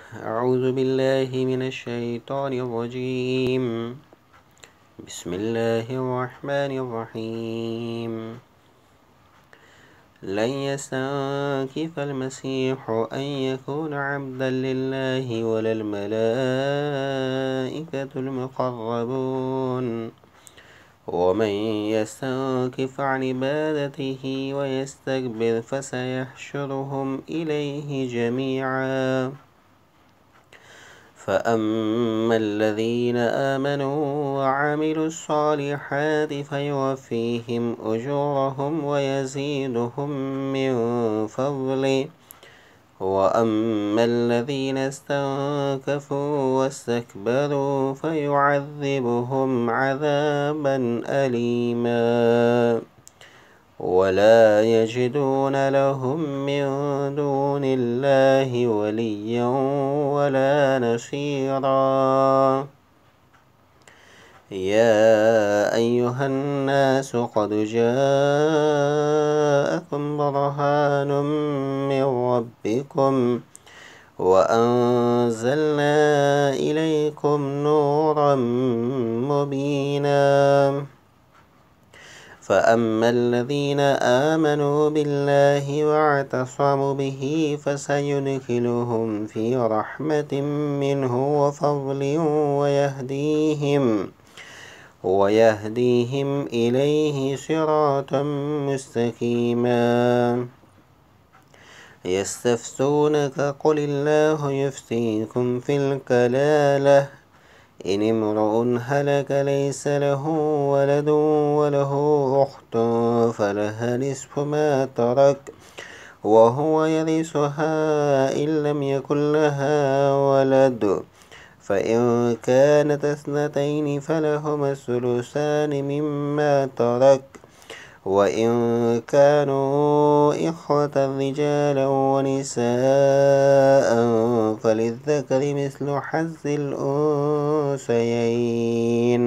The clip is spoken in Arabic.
أعوذ بالله من الشيطان الرجيم. بسم الله الرحمن الرحيم. لن يستنكف المسيح أن يكون عبدا لله ولا الملائكة المقربون ومن يستنكف عن عبادته ويستكبر فسيحشرهم إليه جميعا. فأما الذين آمنوا وعملوا الصالحات فيوفيهم أجورهم ويزيدهم من فضله. وأما الذين استنكفوا واستكبروا فيعذبهم عذابا أليما ولا يجدون لهم من دون الله وليا ولا نصيرا. يا أيها الناس قد جاءكم برهان من ربكم وأنزلنا إليكم نورا مبينا. فأما الذين آمنوا بالله واعتصموا به فسيدخلهم في رحمة منه وفضل ويهديهم إليه صراطا مستقيما. يستفتونك قل الله يفتيكم في الكلالة إن امرؤ هلك ليس له ولد وله أخت فلها نصف ما ترك وهو يرثها إن لم يكن لها ولد فإن كانت اثنتين فلهما الثلثان مما ترك وإن كانوا إخوة رجالا ونساء فللذكر مثل حظ الأنثيين.